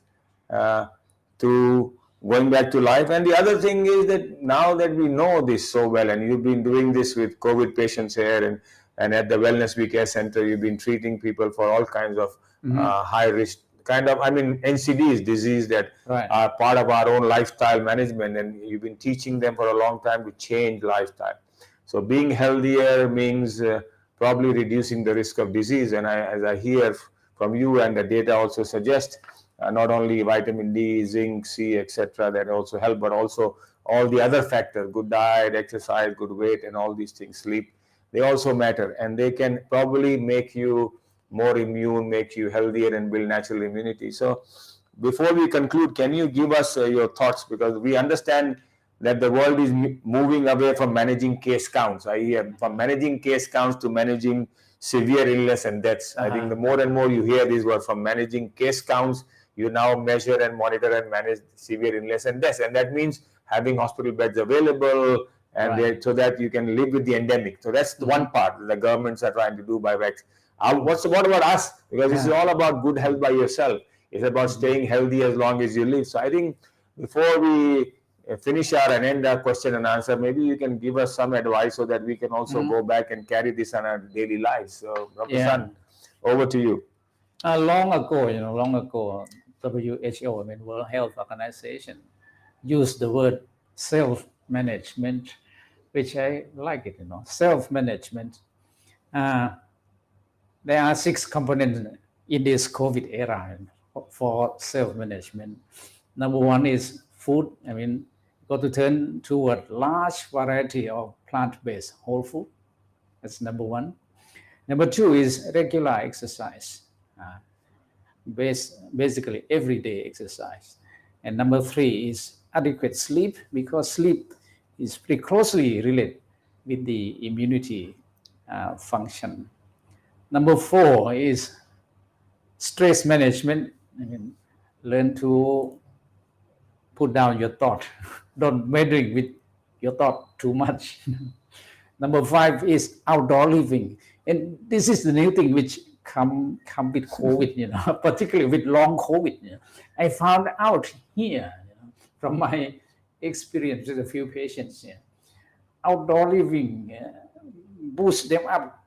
[SPEAKER 2] to going back to life. And the other thing is that now that we know this so well, and you've been doing this with COVID patients here, and at the Wellness We Care Center, you've been treating people for all kinds of high risk NCDs, disease that are part of our own lifestyle management, and you've been teaching them for a long time to change lifestyle. So being healthier means probably reducing the risk of disease. And as I hear from you, and the data also suggest, not only vitamin D, zinc, C, etc., that also help, but also all the other factors, good diet, exercise, good weight, and all these things, sleep, they also matter, and they can probably make you more immune, make you healthier, and build natural immunity. So before we conclude, can you give us your thoughts? Because we understand that the world is moving away from managing case counts. I hear from managing case counts to managing severe illness and deaths. I think the more and more you hear these words, from managing case counts, you now measure and monitor and manage severe illness and deaths. And that means having hospital beds available, and so that you can live with the endemic. So that's the one part that the governments are trying to do by vaccine. What about us? Because this is all about good health by yourself. It's about staying healthy as long as you live. So I think before we finish and end our question and answer, maybe you can give us some advice so that we can also go back and carry this on our daily lives. So Dr. Sun, over to you.
[SPEAKER 1] Long ago, WHO, I mean, World Health Organization, used the word self-management, which I like it, self-management. There are 6 components in this COVID era for self-management. Number 1 is food. I mean, got to turn toward large variety of plant-based whole food. That's number 1. Number 2 is regular exercise, basically everyday exercise. And number 3 is adequate sleep, because sleep is pretty closely related with the immunity function. Number 4 is stress management. I mean, learn to put down your thought. Don't meddling with your thought too much. Number 5 is outdoor living. And this is the new thing which come with COVID, particularly with long COVID. I found out here, from my experience with a few patients, outdoor living boosts them up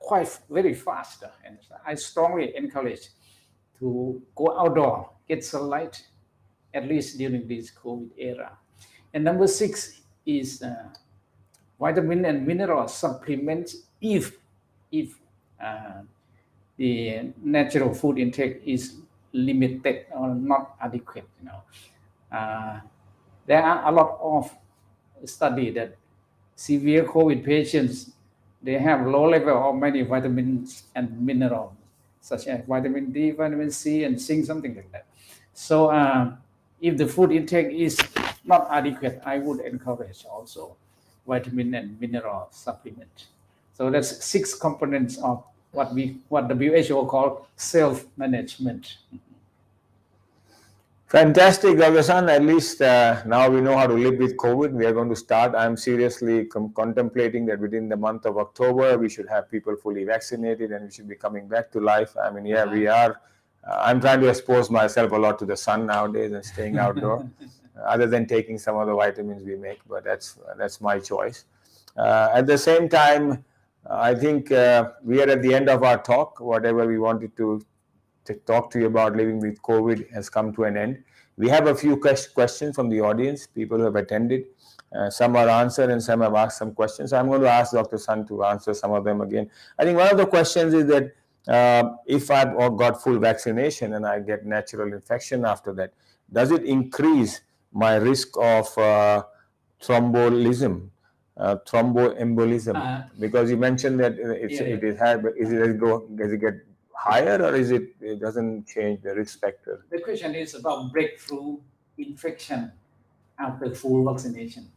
[SPEAKER 1] very fast. And I strongly encourage to go outdoor, get sunlight, at least during this COVID era. And number 6 is vitamin and mineral supplements if the natural food intake is limited or not adequate. There are a lot of study that severe COVID patients, they have low level of many vitamins and minerals, such as vitamin D, vitamin C, and zinc, something like that. So if the food intake is not adequate, I would encourage also vitamin and mineral supplement. So that's 6 components of what WHO call self-management.
[SPEAKER 2] Fantastic, Dr. Sun. At least now we know how to live with COVID. We are going to start. I'm seriously contemplating that within the month of October, we should have people fully vaccinated and we should be coming back to life. I mean, we are. I'm trying to expose myself a lot to the sun nowadays and staying outdoor, other than taking some of the vitamins we make, but that's my choice. At the same time, I think we are at the end of our talk. Whatever we wanted to talk to you about living with COVID has come to an end. We have a few questions from the audience, people who have attended. Some are answered and some have asked some questions. So I'm going to ask Dr. Sun to answer some of them again. I think one of the questions is that if I've got full vaccination and I get natural infection after that, does it increase my risk of thromboembolism? Because you mentioned that it is high, but does it get higher, or it doesn't change the risk factor?
[SPEAKER 1] The question is about breakthrough infection after full vaccination.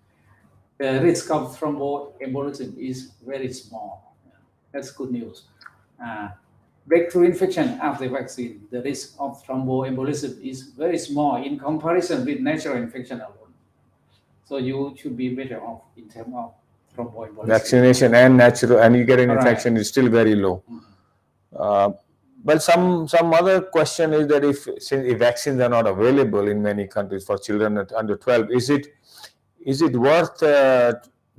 [SPEAKER 1] The risk of thromboembolism is very small. That's good news. Breakthrough infection after vaccine, the risk of thromboembolism is very small in comparison with natural infection alone. So you should be better off in terms of thromboembolism.
[SPEAKER 2] Vaccination and natural, and you get an infection is still very low. But some other question is that if vaccines are not available in many countries for children under 12, is it worth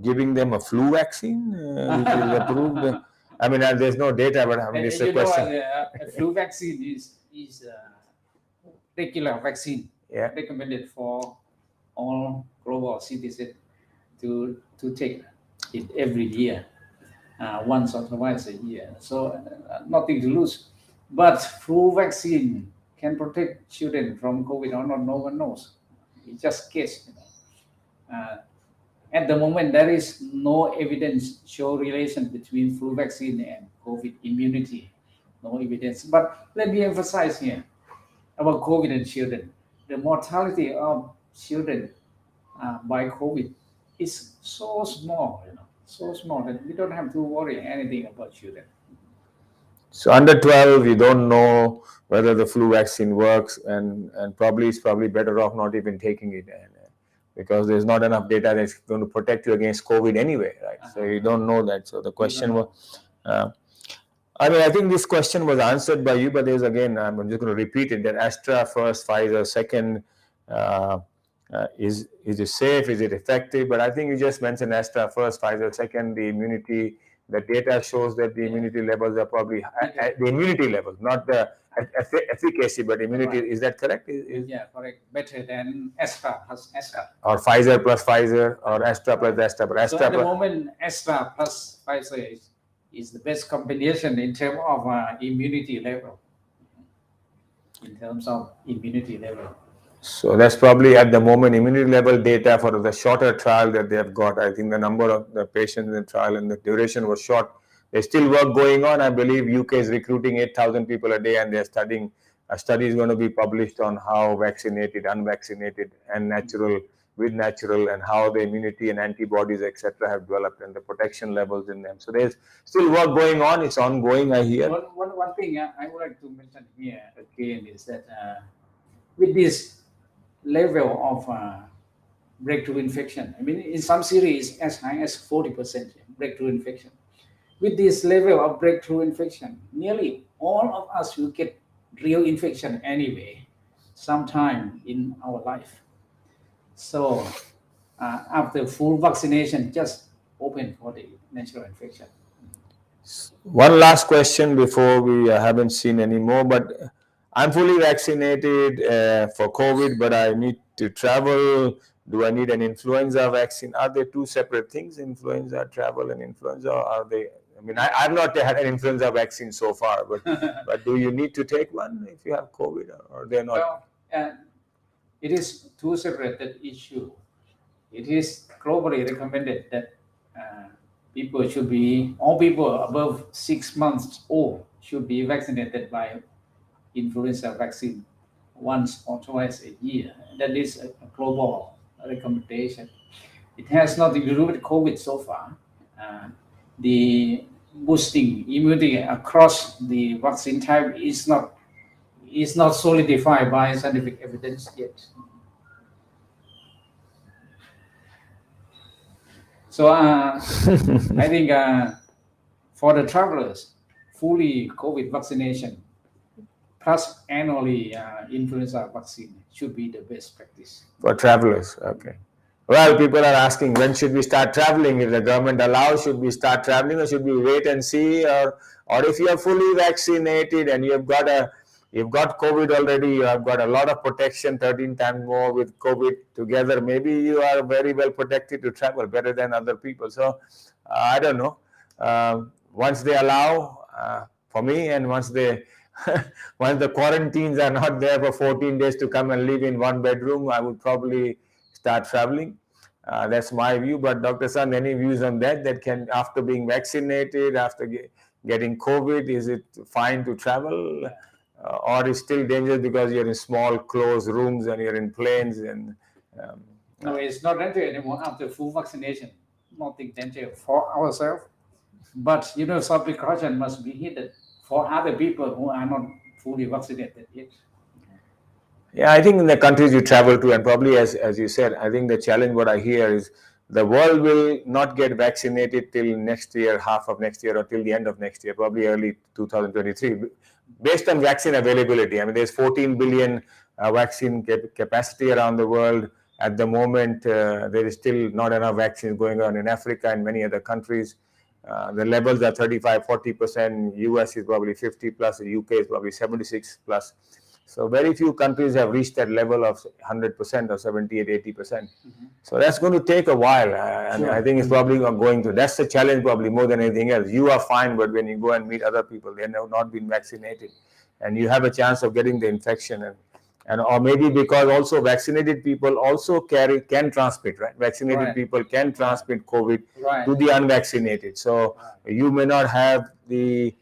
[SPEAKER 2] giving them a flu vaccine which is approved? I mean, there's no data, but I mean, it's a question.
[SPEAKER 1] A flu vaccine is a regular vaccine recommended for all global citizens to take it every year, once or twice a year. So nothing to lose. But flu vaccine can protect children from COVID or not, no one knows. It's just guess. At the moment, there is no evidence show relation between flu vaccine and COVID immunity. No evidence. But let me emphasize here about COVID and children. The mortality of children by COVID is so small, so small that we don't have to worry anything about children.
[SPEAKER 2] So under 12, you don't know whether the flu vaccine works, and it's probably better off not even taking it, because there's not enough data that's going to protect you against COVID anyway, right? So you don't know that. So the question was, I mean, I think this question was answered by you, but there's again, I'm just going to repeat it, that Astra first, Pfizer second, is it safe? Is it effective? But I think you just mentioned Astra first, Pfizer second, the immunity. The data shows that the immunity levels are probably the immunity levels, not the efficacy, but immunity. Right. Is that correct?
[SPEAKER 1] Yeah, correct. Better than Astra plus Astra.
[SPEAKER 2] Or Pfizer plus Pfizer, or Astra plus Astra. But Astra
[SPEAKER 1] so at the moment, Astra plus Pfizer is the best combination in terms of immunity level. In terms of immunity level.
[SPEAKER 2] So that's probably at the moment immunity level data for the shorter trial that they have got. I think the number of the patients in the trial and the duration was short. There's still work going on. I believe UK is recruiting 8,000 people a day, and they're studying. A study is going to be published on how vaccinated, unvaccinated, and natural, and how the immunity and antibodies, etc., have developed and the protection levels in them. So there's still work going on. It's ongoing, I hear.
[SPEAKER 1] One thing I would like to mention here again is that with this level of breakthrough infection, I mean, in some series as high as 40% breakthrough infection. With this level of breakthrough infection, nearly all of us will get real infection anyway, sometime in our life. So after full vaccination, just open for the natural infection.
[SPEAKER 2] One last question before we haven't seen any more, but I'm fully vaccinated for COVID, but I need to travel. Do I need an influenza vaccine? Are they two separate things, influenza, travel, and influenza? Are they? I mean, I've not had an influenza vaccine so far, but do you need to take one if you have COVID, or they're not?
[SPEAKER 1] Well, it is two separate issues. It is globally recommended that all people above 6 months old should be vaccinated by influenza vaccine once or twice a year. That is a global recommendation. It has nothing to do with COVID so far. The boosting immunity across the vaccine type is not solidified by scientific evidence yet. So I think for the travelers, fully COVID vaccination plus annually influenza vaccine should be the best practice.
[SPEAKER 2] For travelers, okay. Well, people are asking, when should we start traveling? If the government allows, should we start traveling, or should we wait and see? Or if you are fully vaccinated and you have got a You've got COVID already, you have got a lot of protection, 13 times more with COVID together. Maybe you are very well protected to travel, better than other people. So I don't know. Once they allow, for me, and once they once the quarantines are not there for 14 days to come and live in one bedroom, I would probably start traveling. That's my view. But Dr. San, any views on that? That can, after being vaccinated, after getting COVID, is it fine to travel? Or is still dangerous because you're in small closed rooms and you're in planes and
[SPEAKER 1] No, it's not danger anymore after full vaccination. Nothing danger for ourselves. But some precaution must be needed for other people who are not fully vaccinated yet.
[SPEAKER 2] yeah, I think in the countries you travel to, and probably as you said, I think the challenge what I hear is the world will not get vaccinated till next year, half of next year, or till the end of next year, probably early 2023, based on vaccine availability. I mean, there's 14 billion vaccine capacity around the world. At the moment, there is still not enough vaccines going on in Africa and many other countries. The levels are 35-40%. US is probably 50 plus. The UK is probably 76 plus. So very few countries have reached that level of 100% or 78-80%. So that's going to take a while, and I think it's probably going to. That's the challenge, probably more than anything else. You are fine, but when you go and meet other people, they have not been vaccinated, and you have a chance of getting the infection, and or maybe because also vaccinated people also can transmit, right? Vaccinated people can transmit COVID to the unvaccinated. So you may not have the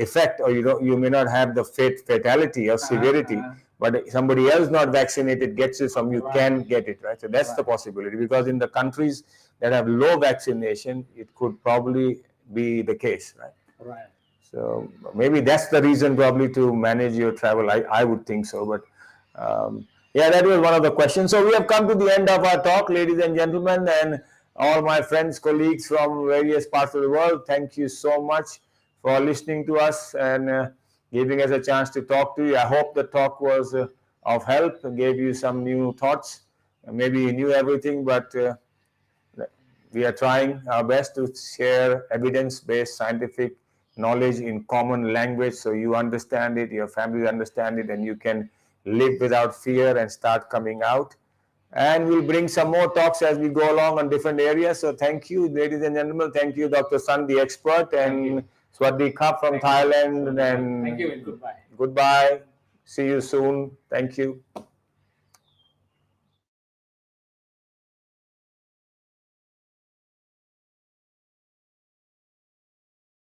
[SPEAKER 2] effect, or you may not have the fatality or severity, but somebody else not vaccinated gets it from you, can get it, right? So that's the possibility, because in the countries that have low vaccination, it could probably be the case, right?
[SPEAKER 1] Right.
[SPEAKER 2] So maybe that's the reason, probably, to manage your travel. I would think so. But yeah, that was one of the questions. So we have come to the end of our talk, ladies and gentlemen, and all my friends, colleagues from various parts of the world. Thank you so much for listening to us and giving us a chance to talk to you. I hope the talk was of help, gave you some new thoughts. Maybe you knew everything, but we are trying our best to share evidence-based scientific knowledge in common language, so you understand it, your family understand it, and you can live without fear and start coming out. And we'll bring some more talks as we go along on different areas. So thank you, ladies and gentlemen. Thank you, Dr. Sun, the expert, and Swadhi Kap from Thailand. And
[SPEAKER 1] thank you and goodbye.
[SPEAKER 2] Goodbye. See you soon. Thank you.